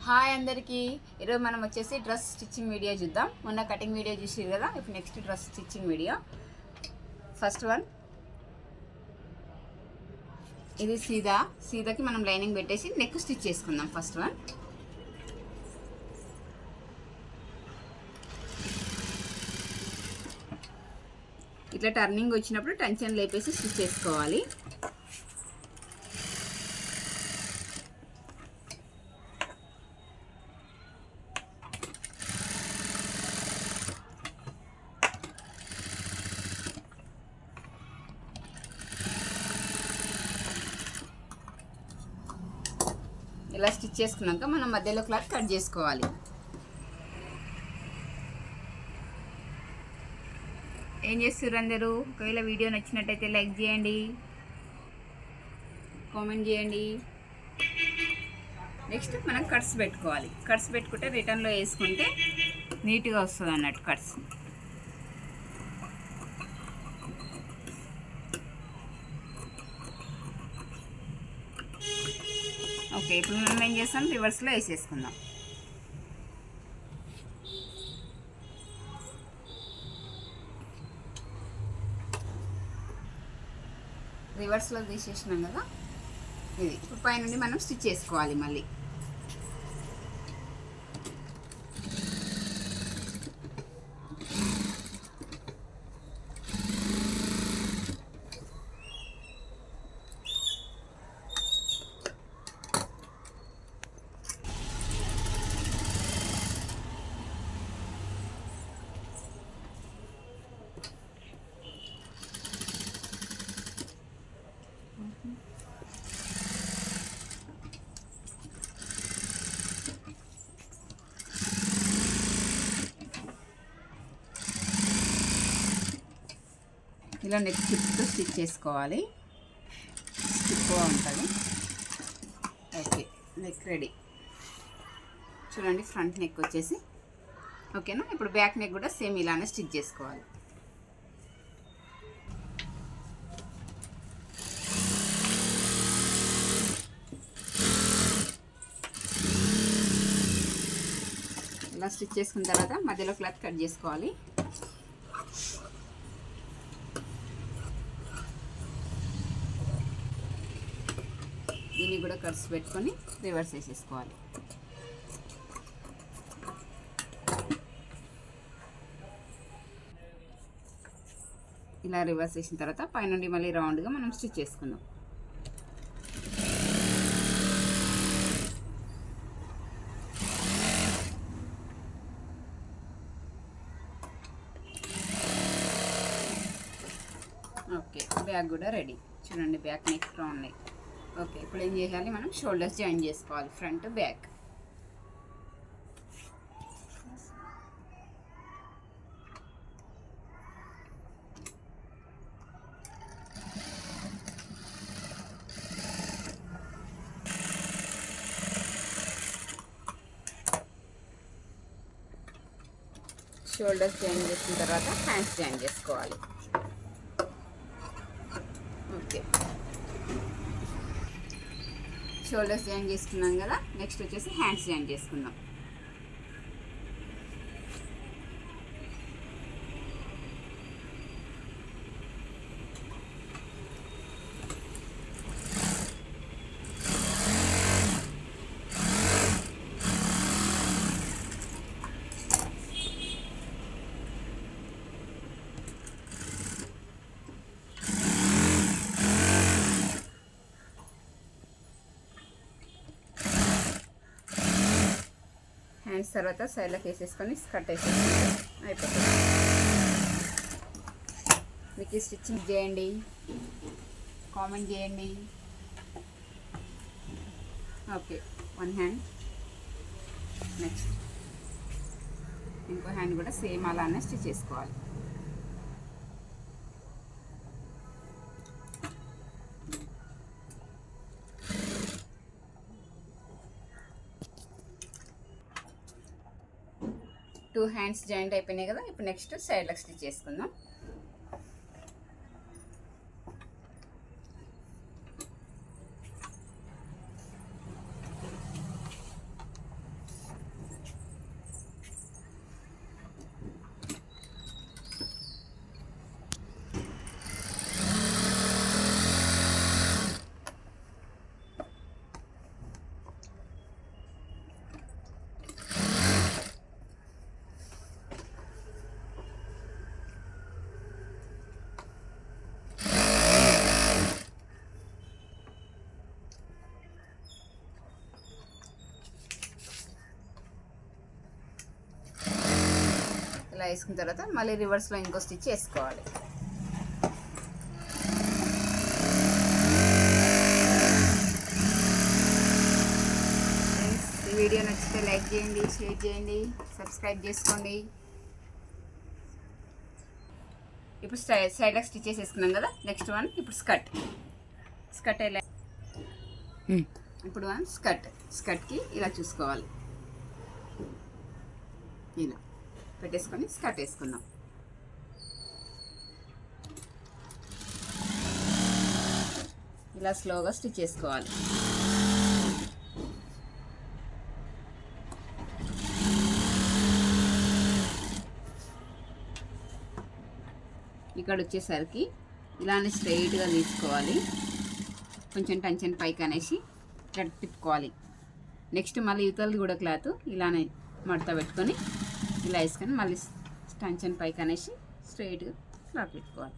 Hi అందరికీ. ఈరోజు మనం వచ్చేసి డ్రెస్ స్టిచ్చింగ్ వీడియో చూద్దాం. మొన్న కటింగ్ వీడియో చూసారు కదా, ఇప్పుడు next dress stitching video. First one ఇది సీదాకి మనం లైనింగ్ పెట్టేసి నెక్ స్టిచ్ చేసుకుందాం. ఫస్ట్ వన్ ఇట్లా టర్నింగ్ వచ్చినప్పుడు టెన్షన్ లేపేసి స్టిచ్ చేసుకోవాలి. ఇలా స్టిచ్ చేసుకున్నాక మనం మధ్యలో క్లాత్ కట్ చేసుకోవాలి. ఏం చేస్తారు అందరూ? ఒకవేళ వీడియో నచ్చినట్టయితే లైక్ చేయండి, కామెంట్ చేయండి. నెక్స్ట్ మనం కట్స్ పెట్టుకోవాలి. కట్స్ పెట్టుకుంటే రిటర్న్లో వేసుకుంటే నీట్గా వస్తుంది అన్నట్టు కట్స్. ఓకే, ఇప్పుడు మనం ఏం చేస్తాం, రివర్స్లో వేసేసుకుందాం. రివర్స్లో తీసేసినాం కదా, ఇది ఇప్పుడు పైనుండి మనం స్టిచ్ చేసుకోవాలి మళ్ళీ. ఇలా నెక్ చుట్టూ స్టిచ్ చేసుకోవాలి, స్టిచ్గా ఉంటుంది. Okay, neck ready. చూడండి, ఫ్రంట్ నెక్ వచ్చేసి ఓకేనా. ఇప్పుడు బ్యాక్ నెక్ కూడా సేమ్ ఇలానే స్టిచ్ చేసుకోవాలి. ఇలా స్టిచ్ చేసుకున్న తర్వాత మధ్యలో క్లాత్ కట్ చేసుకోవాలి. దీన్ని కూడా కట్స్ పెట్టుకొని రివర్స్ వేసేసుకోవాలి. ఇలా రివర్స్ వేసిన తర్వాత పైనుండి మళ్ళీ రౌండ్గా మనం స్టిచ్ చేసుకుందాం. ఓకే, బ్యాక్ కూడా రెడీ. చూడండి, back neck round neck. Okay, ఇప్పుడు ఏం చేయాలి, మనం షోల్డర్స్ జాయిన్ చేసుకోవాలి, ఫ్రంట్ బ్యాక్. షోల్డర్స్ జాయిన్ చేసిన తర్వాత హ్యాండ్స్ జాయిన్ చేసుకోవాలి. ఓకే, షోల్డర్స్ జాయిన్ చేసుకున్నాం కదా, నెక్స్ట్ వచ్చేసి హ్యాండ్స్ జాయిన్ చేసుకుందాం. హ్యాండ్స్ తర్వాత సైడ్లోకి వేసేసుకొని కట్ వేసేసుకుంటే అయిపోతుంది. మీకు స్టిచ్చింగ్ చేయండి, కామెంట్ చేయండి. Okay, one hand. నెక్స్ట్ ఇంకో హ్యాండ్ కూడా సేమ్ అలానే స్టిచ్ చేసుకోవాలి. టూ హ్యాండ్స్ జాయింట్ అయిపోయినాయి కదా, ఇప్పుడు నెక్స్ట్ సైడ్లకు స్టిచ్ చేసుకుందాం. ఇలా వేసుకున్న తర్వాత మళ్ళీ రివర్స్లో ఇంకో స్టిచ్ వేసుకోవాలి. ఫ్రెండ్స్, ఈ వీడియో నచ్చితే లైక్ చేయండి, షేర్ చేయండి, సబ్స్క్రైబ్ చేసుకోండి. ఇప్పుడు సైడ్లో స్టిచెస్ వేసుకున్నాం కదా. నెక్స్ట్ వన్ ఇప్పుడు స్కర్ట్ ఎలా ఇప్పుడు వన్ స్కర్ట్కి ఇలా చూసుకోవాలి. ఇలా పెట్టేసుకొని స్కర్ట్ వేసుకుందాం. ఇలా స్లోగా స్టిచ్ చేసుకోవాలి. ఇక్కడ వచ్చేసరికి ఇలానే స్ట్రైట్గా తీసుకోవాలి. కొంచెం టెన్షన్ పైకి అనేసి ఇట్లా తిప్పుకోవాలి. నెక్స్ట్ మళ్ళీ యువతలది కూడా క్లాత్ ఇలానే మడత పెట్టుకొని ఇలా వేసుకొని మళ్ళీ టెన్షన్ పైకి అనేసి స్ట్రైట్గా క్లాత్ పెట్టుకోవాలి.